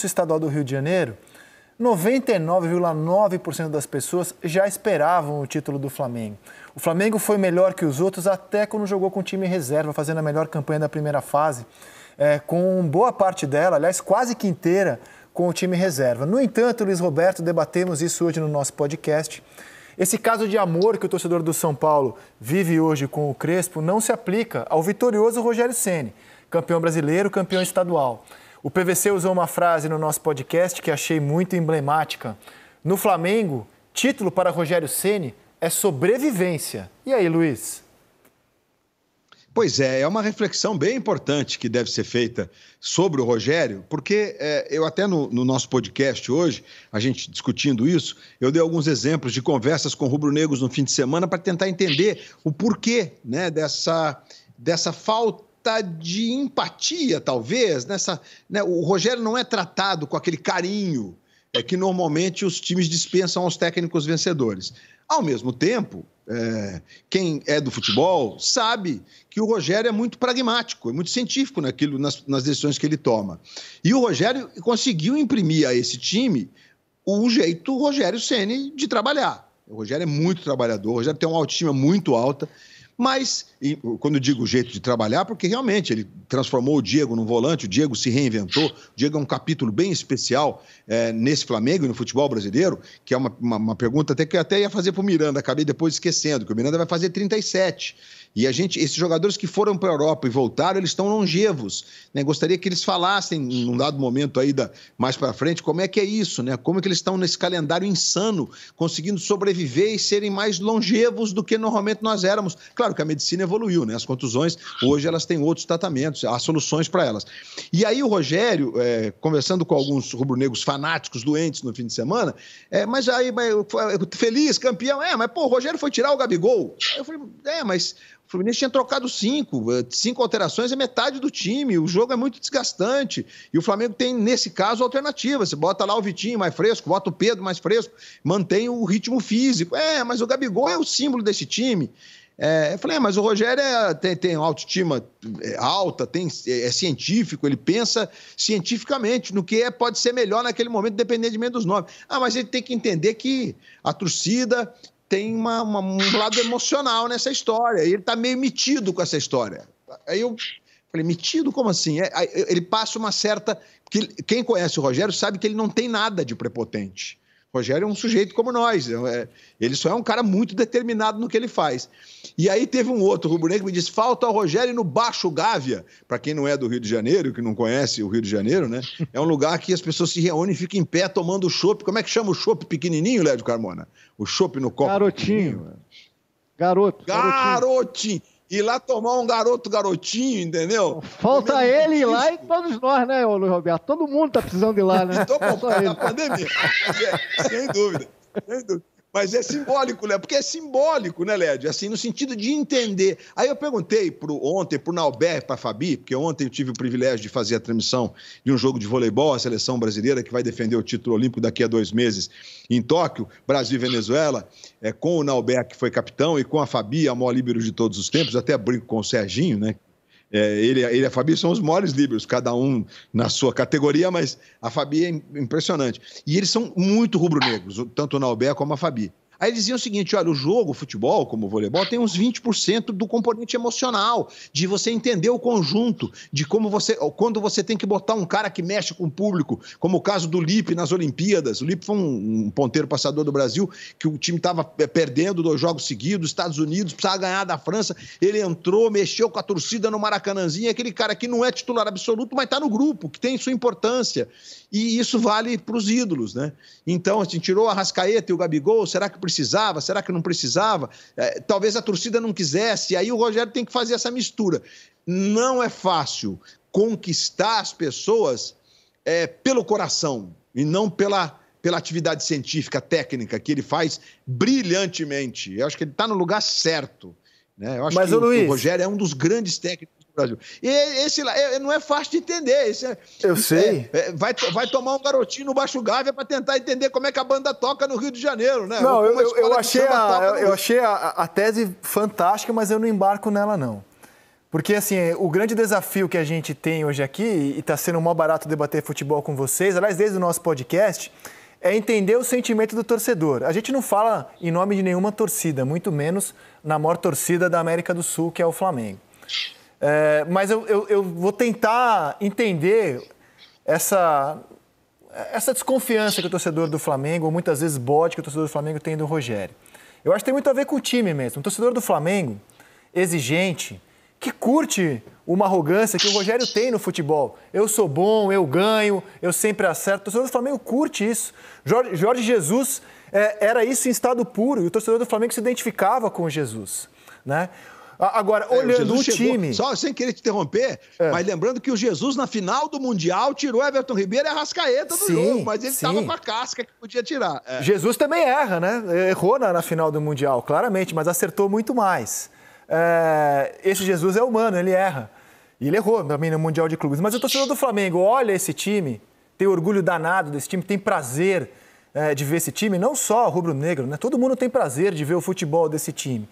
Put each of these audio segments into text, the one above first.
estadual do Rio de Janeiro, 99,9% das pessoas já esperavam o título do Flamengo. O Flamengo foi melhor que os outros até quando jogou com o time reserva, fazendo a melhor campanha da primeira fase, com boa parte dela, aliás, quase que inteira, com o time reserva. No entanto, Luiz Roberto, debatemos isso hoje no nosso podcast. Esse caso de amor que o torcedor do São Paulo vive hoje com o Crespo não se aplica ao vitorioso Rogério Ceni, campeão brasileiro, campeão estadual. O PVC usou uma frase no nosso podcast que achei muito emblemática. No Flamengo, título para Rogério Ceni é sobrevivência. E aí, Luiz? Pois é uma reflexão bem importante que deve ser feita sobre o Rogério, porque eu até no nosso podcast hoje, a gente discutindo isso, eu dei alguns exemplos de conversas com rubro-negros no fim de semana para tentar entender o porquê, né, dessa falta de empatia, talvez. O Rogério não é tratado com aquele carinho que normalmente os times dispensam aos técnicos vencedores. Ao mesmo tempo, quem é do futebol sabe que o Rogério é muito pragmático, é muito científico nas decisões que ele toma. E o Rogério conseguiu imprimir a esse time o jeito Rogério Ceni de trabalhar. O Rogério é muito trabalhador, o Rogério tem uma autoestima muito alta. Mas, quando eu digo jeito de trabalhar, porque realmente ele transformou o Diego num volante, o Diego se reinventou, o Diego é um capítulo bem especial nesse Flamengo e no futebol brasileiro, que é uma pergunta até que eu até ia fazer para o Miranda, acabei depois esquecendo, que o Miranda vai fazer 37. E esses jogadores que foram para a Europa e voltaram, eles estão longevos, né? Gostaria que eles falassem, num dado momento aí mais para frente, como é que é isso, né? Como é que eles estão nesse calendário insano, conseguindo sobreviver e serem mais longevos do que normalmente nós éramos. Claro que a medicina evoluiu, né? As contusões, hoje elas têm outros tratamentos, há soluções para elas. E aí o Rogério, conversando com alguns rubro-negros fanáticos, doentes no fim de semana, feliz, campeão, mas pô, o Rogério foi tirar o Gabigol. Aí eu falei, mas o Fluminense tinha trocado 5 alterações, é metade do time, o jogo é muito desgastante, e o Flamengo tem, nesse caso, alternativa, você bota lá o Vitinho mais fresco, bota o Pedro mais fresco, mantém o ritmo físico, mas o Gabigol é o símbolo desse time. Eu falei, mas o Rogério tem autoestima alta, é científico, ele pensa cientificamente no que pode ser melhor naquele momento, independentemente dos nomes. Mas ele tem que entender que a torcida tem um lado emocional nessa história, e ele está meio metido com essa história. Aí eu falei, metido? Como assim? Ele passa uma certa... Quem conhece o Rogério sabe que ele não tem nada de prepotente. O Rogério é um sujeito como nós, ele só é um cara muito determinado no que ele faz. E aí teve um outro rubro-negro que me disse, falta o Rogério no Baixo Gávea. Para quem não é do Rio de Janeiro, que não conhece o Rio de Janeiro, né? É um lugar que as pessoas se reúnem e ficam em pé tomando chopp. Como é que chama o chopp pequenininho, Lédio Carmona? O chopp no copo. Garotinho. Garotinho. Ir lá tomar um garotinho, entendeu? Falta ele ir lá e todos nós, né, Luiz Roberto? Todo mundo tá precisando ir lá, né? Estou com a pandemia. Sem dúvida. Mas é simbólico, né? Porque é simbólico, né, Lédio? Assim, no sentido de entender. Aí eu perguntei ontem pro Nauber e pra Fabi, porque ontem eu tive o privilégio de fazer a transmissão de um jogo de voleibol, a seleção brasileira que vai defender o título olímpico daqui a 2 meses em Tóquio, Brasil e Venezuela, com o Nauber, que foi capitão, e com a Fabi, a maior líbero de todos os tempos, até brinco com o Serginho, né? Ele e a Fabi são os maiores líberos, cada um na sua categoria, mas a Fabi é impressionante. E eles são muito rubro-negros, tanto o Nauber como a Fabi. Aí eles diziam o seguinte, olha, o jogo, o futebol, como o voleibol, tem uns 20% do componente emocional, de você entender o conjunto, de quando você tem que botar um cara que mexe com o público, como o caso do Lipe nas Olimpíadas. O Lipe foi um ponteiro passador do Brasil, que o time estava perdendo 2 jogos seguidos, Estados Unidos, precisava ganhar da França, ele entrou, mexeu com a torcida no Maracanãzinho, aquele cara que não é titular absoluto, mas está no grupo, que tem sua importância. E isso vale para os ídolos, né? Então, assim, tirou a Arrascaeta e o Gabigol, será que precisava? Será que não precisava? Talvez a torcida não quisesse, e aí o Rogério tem que fazer essa mistura. Não é fácil conquistar as pessoas pelo coração e não pela atividade científica, técnica, que ele faz brilhantemente. Eu acho que ele está no lugar certo, né? Eu acho que o Rogério é um dos grandes técnicos do Brasil. E esse lá não é fácil de entender. Eu sei. Vai tomar um garotinho no Baixo Gávea para tentar entender como é que a banda toca no Rio de Janeiro, né? Não, eu achei a tese fantástica, mas eu não embarco nela, não. Porque, assim, o grande desafio que a gente tem hoje aqui, e está sendo mó barato debater futebol com vocês, aliás, desde o nosso podcast, é entender o sentimento do torcedor. A gente não fala em nome de nenhuma torcida, muito menos na maior torcida da América do Sul, que é o Flamengo. Mas eu vou tentar entender essa desconfiança que o torcedor do Flamengo, ou muitas vezes bode que o torcedor do Flamengo tem do Rogério. Eu acho que tem muito a ver com o time mesmo. Um torcedor do Flamengo, exigente, que curte uma arrogância que o Rogério tem no futebol. Eu sou bom, eu ganho, eu sempre acerto. O torcedor do Flamengo curte isso. Jorge Jesus era isso em estado puro, e o torcedor do Flamengo se identificava com o Jesus, né? Agora, olhando o time... Só sem querer te interromper, mas lembrando que o Jesus, na final do Mundial, tirou Everton Ribeiro e Arrascaeta do jogo, mas ele estava com a casca que podia tirar. Jesus também erra, né? Errou na final do Mundial, claramente, mas acertou muito mais. Esse Jesus é humano, ele erra. E ele errou também no Mundial de Clubes. Mas o torcedor do Flamengo olha esse time, tem orgulho danado desse time, tem prazer de ver esse time, não só rubro-negro, né? Todo mundo tem prazer de ver o futebol desse time.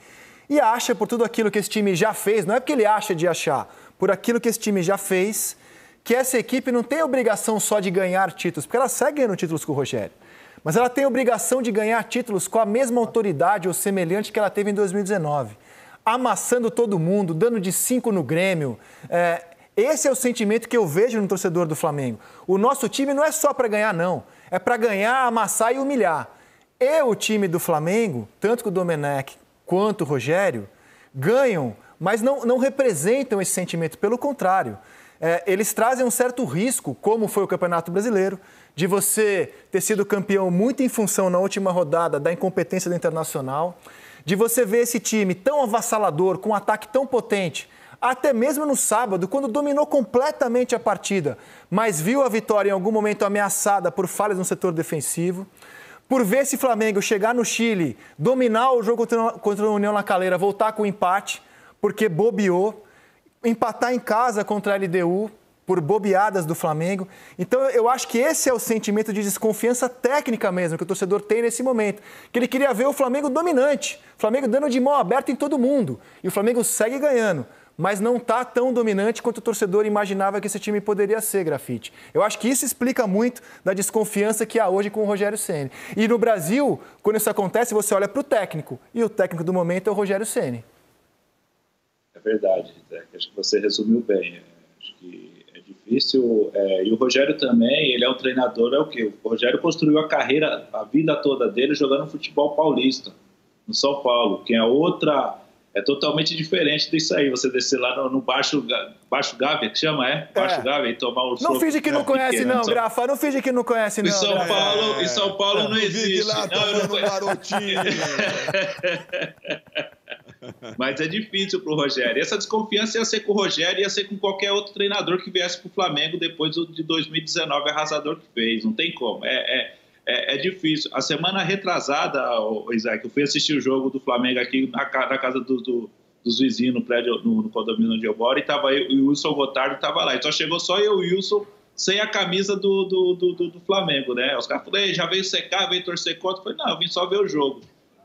E acha, por tudo aquilo que esse time já fez, não é porque ele acha de achar, por aquilo que esse time já fez, que essa equipe não tem a obrigação só de ganhar títulos, porque ela segue ganhando títulos com o Rogério, mas ela tem a obrigação de ganhar títulos com a mesma autoridade ou semelhante que ela teve em 2019. Amassando todo mundo, dando de 5 no Grêmio. Esse é o sentimento que eu vejo no torcedor do Flamengo. O nosso time não é só para ganhar, não. É para ganhar, amassar e humilhar. O time do Flamengo, tanto que o Domenech quanto o Rogério, ganham, mas não representam esse sentimento. Pelo contrário, eles trazem um certo risco, como foi o Campeonato Brasileiro, de você ter sido campeão muito em função, na última rodada, da incompetência do Internacional, de você ver esse time tão avassalador, com um ataque tão potente, até mesmo no sábado, quando dominou completamente a partida, mas viu a vitória em algum momento ameaçada por falhas no setor defensivo, por ver esse Flamengo chegar no Chile, dominar o jogo contra a União La Calera, voltar com o empate, porque bobeou, empatar em casa contra a LDU, por bobeadas do Flamengo. Então, eu acho que esse é o sentimento de desconfiança técnica mesmo que o torcedor tem nesse momento. Que ele queria ver o Flamengo dominante, o Flamengo dando de mão aberta em todo mundo. E o Flamengo segue ganhando, mas não está tão dominante quanto o torcedor imaginava que esse time poderia ser, Grafite. Eu acho que isso explica muito da desconfiança que há hoje com o Rogério Ceni. E no Brasil, quando isso acontece, você olha para o técnico. E o técnico do momento é o Rogério Ceni. É verdade, acho que você resumiu bem. Acho que difícil, e o Rogério também, ele é um treinador, o quê? O Rogério construiu a carreira, a vida toda dele jogando futebol paulista, no São Paulo, que é totalmente diferente disso aí, você descer lá no Baixo Gávea, que chama, Baixo Gávea, e tomar um Não finge que não conhece não, Grafa, não finge que não conhece não. Em São Paulo não existe. Lá, Mas é difícil para o Rogério. E essa desconfiança ia ser com o Rogério, ia ser com qualquer outro treinador que viesse para o Flamengo depois de 2019, arrasador que fez. Não tem como. É difícil. A semana retrasada, Isaac, eu fui assistir o jogo do Flamengo aqui na casa dos vizinhos no prédio, no condomínio onde eu moro, e tava eu, e o Wilson Gotardo estava lá. Então chegou só eu e o Wilson sem a camisa do Flamengo, né? Os caras falaram, já veio secar, veio torcer contra. Eu falei, não, eu vim só ver o jogo.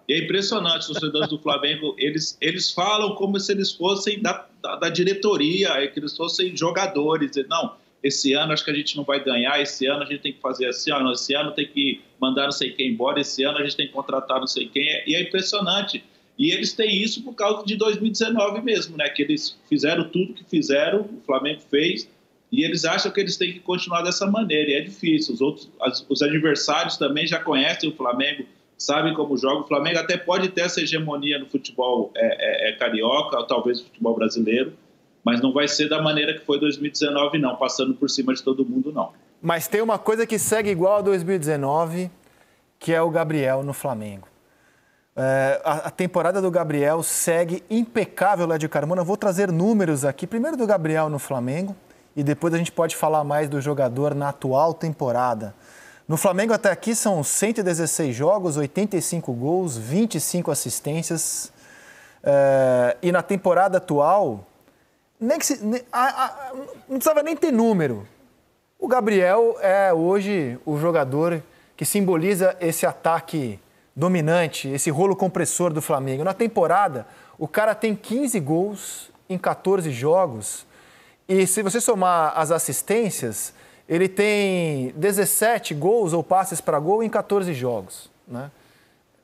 E é impressionante, os torcedores do Flamengo, eles falam como se eles fossem da diretoria, que eles fossem jogadores. Não, esse ano acho que a gente não vai ganhar, esse ano a gente tem que fazer assim, esse ano tem que mandar não sei quem embora, esse ano a gente tem que contratar não sei quem, e é impressionante. E eles têm isso por causa de 2019 mesmo, né? Que eles fizeram tudo que fizeram, o Flamengo fez, e eles acham que eles têm que continuar dessa maneira, e é difícil. Os adversários também já conhecem o Flamengo, sabem como joga. O Flamengo até pode ter essa hegemonia no futebol carioca, ou talvez no futebol brasileiro, mas não vai ser da maneira que foi 2019, não, passando por cima de todo mundo, não. Mas tem uma coisa que segue igual a 2019, que é o Gabriel no Flamengo. A temporada do Gabriel segue impecável, Lédio Carmona. Eu vou trazer números aqui, primeiro do Gabriel no Flamengo, e depois a gente pode falar mais do jogador na atual temporada. No Flamengo até aqui são 116 jogos, 85 gols, 25 assistências. E na temporada atual, não precisava nem ter número. O Gabriel é hoje o jogador que simboliza esse ataque dominante, esse rolo compressor do Flamengo. Na temporada, o cara tem 15 gols em 14 jogos. E se você somar as assistências, ele tem 17 gols ou passes para gol em 14 jogos, né?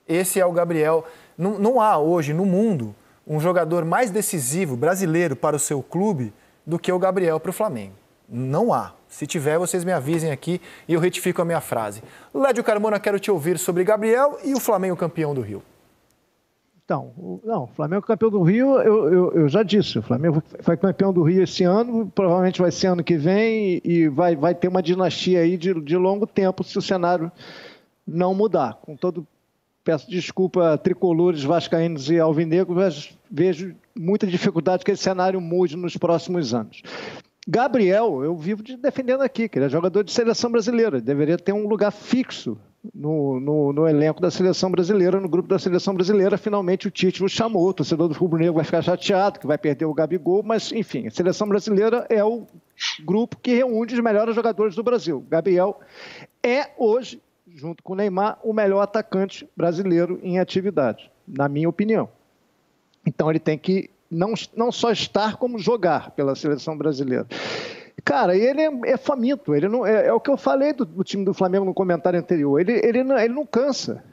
Esse é o Gabriel. Não há hoje no mundo um jogador mais decisivo brasileiro para o seu clube do que o Gabriel para o Flamengo. Não há. Se tiver, vocês me avisem aqui e eu retifico a minha frase. Lédio Carmona, quero te ouvir sobre Gabriel e o Flamengo campeão do Rio. Então, o Flamengo campeão do Rio, eu já disse, o Flamengo foi campeão do Rio esse ano, provavelmente vai ser ano que vem e vai ter uma dinastia aí de longo tempo se o cenário não mudar. Peço desculpa a tricolores, vascaínos e alvinegros, mas vejo muita dificuldade que esse cenário mude nos próximos anos. Gabriel, eu vivo defendendo aqui, que ele é jogador de seleção brasileira, deveria ter um lugar fixo no elenco da seleção brasileira, no grupo da seleção brasileira. Finalmente o Tite o chamou, o torcedor do rubro-negro vai ficar chateado que vai perder o Gabigol, mas enfim, a seleção brasileira é o grupo que reúne os melhores jogadores do Brasil. Gabriel é hoje, junto com o Neymar, o melhor atacante brasileiro em atividade, na minha opinião. Então ele tem que não só estar, como jogar pela seleção brasileira. Cara, ele é faminto, ele não, é o que eu falei do time do Flamengo no comentário anterior, ele não cansa.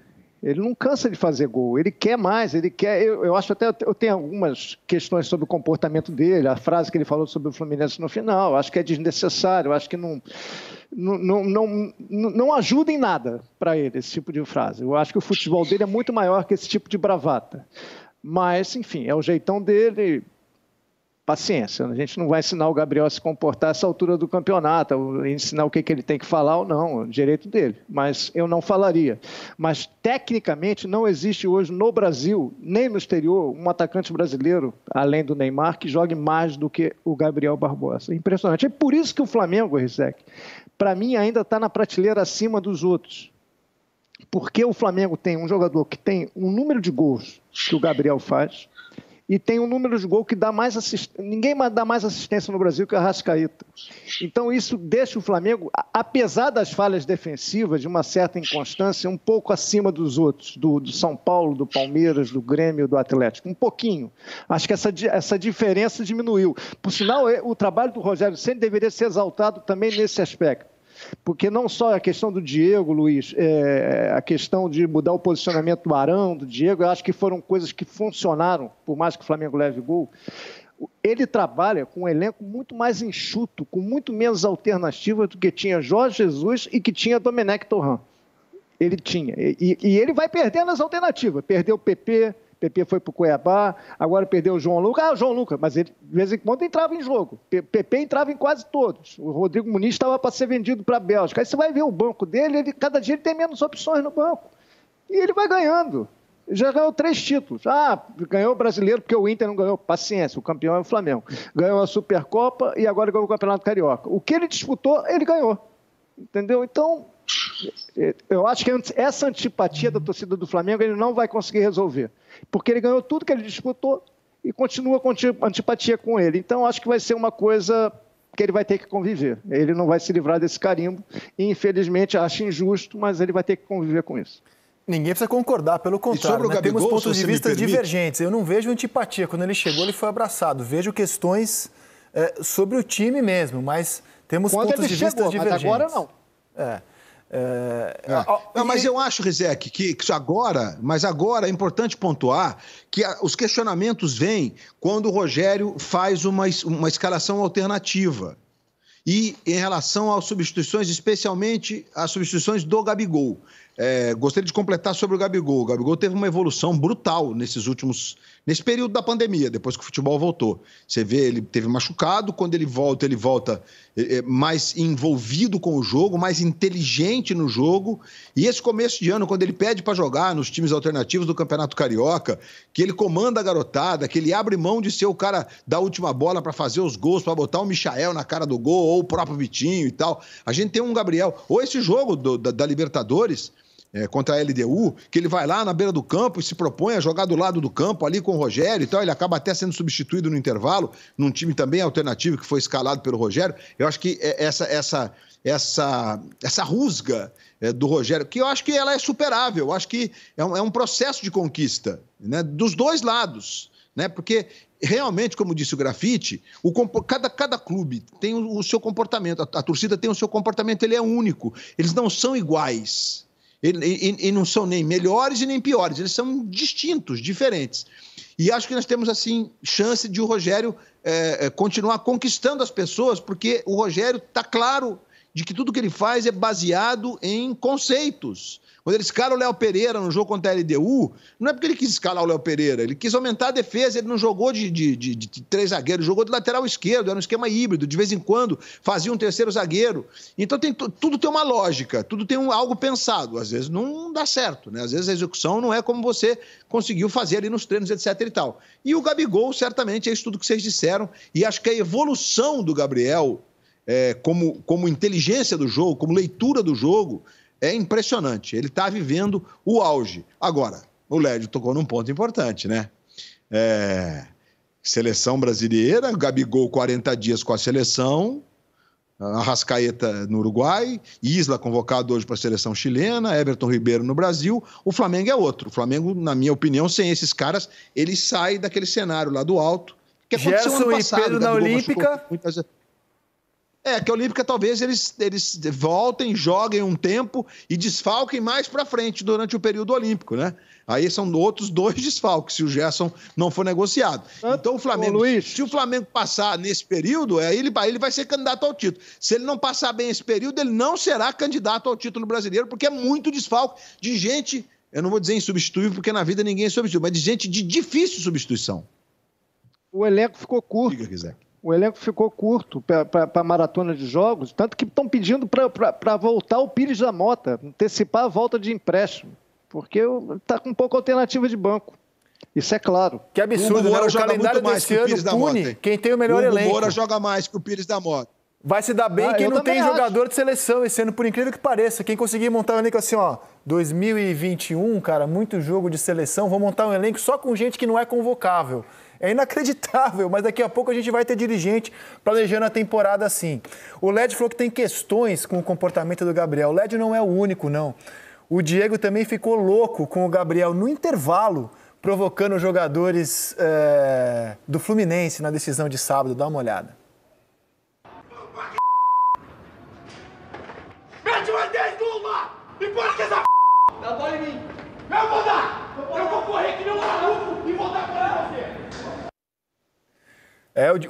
Ele não cansa de fazer gol, ele quer mais, ele quer... Eu acho até, eu tenho algumas questões sobre o comportamento dele, a frase que ele falou sobre o Fluminense no final, acho que é desnecessário, acho que não ajuda em nada para ele esse tipo de frase. Eu acho que o futebol dele é muito maior que esse tipo de bravata. Mas, enfim, é o jeitão dele... Paciência, a gente não vai ensinar o Gabriel a se comportar a essa altura do campeonato, ensinar o que ele tem que falar ou não, é o direito dele, mas eu não falaria. Mas, tecnicamente, não existe hoje no Brasil, nem no exterior, um atacante brasileiro, além do Neymar, que jogue mais do que o Gabriel Barbosa. Impressionante. É por isso que o Flamengo, Rizek, para mim, ainda está na prateleira acima dos outros. Porque o Flamengo tem um jogador que tem um número de gols que o Gabriel faz, e tem um número de gol que dá mais assistência. Ninguém dá mais assistência no Brasil que o Arrascaeta. Então isso deixa o Flamengo, apesar das falhas defensivas, de uma certa inconstância, um pouco acima dos outros, do São Paulo, do Palmeiras, do Grêmio, do Atlético. Um pouquinho. Acho que essa diferença diminuiu. Por sinal, o trabalho do Rogério Ceni deveria ser exaltado também nesse aspecto. Porque não só a questão do Diego, Luiz, a questão de mudar o posicionamento do Arão, do Diego, eu acho que foram coisas que funcionaram, por mais que o Flamengo leve gol. Ele trabalha com um elenco muito mais enxuto, com muito menos alternativas do que tinha Jorge Jesus e que tinha Domenech Torrent. Ele tinha. E ele vai perdendo as alternativas. Perdeu o PP foi para o Cuiabá, agora perdeu o João Lucas. O João Lucas, mas ele de vez em quando entrava em jogo. PP entrava em quase todos. O Rodrigo Muniz estava para ser vendido para a Bélgica. Aí você vai ver o banco dele, cada dia ele tem menos opções no banco. E ele vai ganhando. Já ganhou 3 títulos. Ganhou o Brasileiro porque o Inter não ganhou. Paciência, o campeão é o Flamengo. Ganhou a Supercopa e agora ganhou o Campeonato Carioca. O que ele disputou, ele ganhou. Entendeu? Então, eu acho que essa antipatia da torcida do Flamengo ele não vai conseguir resolver. Porque ele ganhou tudo que ele disputou e continua com antipatia com ele. Então, acho que vai ser uma coisa que ele vai ter que conviver. Ele não vai se livrar desse carimbo. E, infelizmente, acho injusto, mas ele vai ter que conviver com isso. Ninguém precisa concordar, pelo contrário. Né? Temos pontos de vista divergentes. Eu não vejo antipatia. Quando ele chegou, ele foi abraçado. Vejo questões sobre o time mesmo, mas temos pontos de vista divergentes. Mas agora não. Não, mas eu acho, Rizek, que agora é importante pontuar que os questionamentos vêm quando o Rogério faz uma escalação alternativa. E em relação às substituições, especialmente as substituições do Gabigol. Gostaria de completar sobre o Gabigol. O Gabigol teve uma evolução brutal nesse período da pandemia, depois que o futebol voltou. Você vê, ele teve machucado, quando ele volta mais envolvido com o jogo, mais inteligente no jogo. E esse começo de ano, quando ele pede para jogar nos times alternativos do Campeonato Carioca, que ele comanda a garotada, que ele abre mão de ser o cara da última bola para fazer os gols, para botar o Michael na cara do gol, ou o próprio Vitinho e tal. A gente tem um Gabriel, ou esse jogo da Libertadores, contra a LDU, que ele vai lá na beira do campo e se propõe a jogar do lado do campo ali com o Rogério e tal, ele acaba até sendo substituído no intervalo, num time também alternativo que foi escalado pelo Rogério. Eu acho que essa rusga do Rogério, que eu acho que ela é superável, eu acho que é um processo de conquista, né, dos dois lados. né? Porque realmente, como disse o Grafite, cada clube tem o seu comportamento, a torcida tem o seu comportamento, ele é único, eles não são iguais, e não são nem melhores e nem piores, eles são distintos, diferentes. E acho que nós temos, assim, chance de o Rogério continuar conquistando as pessoas, porque o Rogério está claro de que tudo que ele faz é baseado em conceitos. Quando ele escala o Léo Pereira no jogo contra a LDU, não é porque ele quis escalar o Léo Pereira, ele quis aumentar a defesa, ele não jogou de 3 zagueiros, jogou de lateral esquerdo, era um esquema híbrido, de vez em quando fazia um terceiro zagueiro. Então tudo tem uma lógica, tudo tem algo pensado, às vezes não dá certo, né? Às vezes a execução não é como você conseguiu fazer ali nos treinos, etc e tal. E o Gabigol, certamente, é isso tudo que vocês disseram, e acho que a evolução do Gabriel, como inteligência do jogo, como leitura do jogo, é impressionante. Ele está vivendo o auge. Agora, o Lédio tocou num ponto importante, né? Seleção brasileira, Gabigol 40 dias com a seleção, Arrascaeta no Uruguai, Isla convocado hoje para a seleção chilena, Everton Ribeiro no Brasil. O Flamengo é outro. O Flamengo, na minha opinião, sem esses caras, ele sai daquele cenário lá do alto. Que aconteceu ano passado, e Pedro na Olímpica... Que a Olímpica talvez eles voltem, joguem um tempo e desfalquem mais para frente durante o período olímpico, né? Aí são outros 2 desfalques, se o Gerson não for negociado. Então o Flamengo, se o Flamengo passar nesse período, aí ele vai ser candidato ao título. Se ele não passar bem esse período, ele não será candidato ao título brasileiro, porque é muito desfalque de gente, eu não vou dizer insubstituível, porque na vida ninguém é substituível, mas de gente de difícil substituição. O elenco ficou curto. Diga, quiser. O elenco ficou curto para a maratona de jogos, tanto que estão pedindo para voltar o Pires da Mota, antecipar a volta de empréstimo, porque está com pouca alternativa de banco. Isso é claro. Que absurdo, né? O calendário desse ano pune quem tem o melhor elenco. O Moura joga mais que o Pires da Mota. Vai se dar bem quem não tem jogador de seleção esse ano, por incrível que pareça. Quem conseguir montar um elenco assim, 2021, cara, muito jogo de seleção, vou montar um elenco só com gente que não é convocável. É inacreditável, mas daqui a pouco a gente vai ter dirigente planejando a temporada assim. O Lédio falou que tem questões com o comportamento do Gabriel. O Lédio não é o único, não. O Diego também ficou louco com o Gabriel no intervalo, provocando os jogadores do Fluminense na decisão de sábado. Dá uma olhada. Mete mais 10 numa! E pode que essa dá bola em mim! Eu vou dar! Eu vou correr que nem um maluco e vou dar pra você!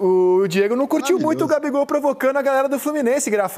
O Diego não curtiu muito o Gabigol provocando a galera do Fluminense, Grafa.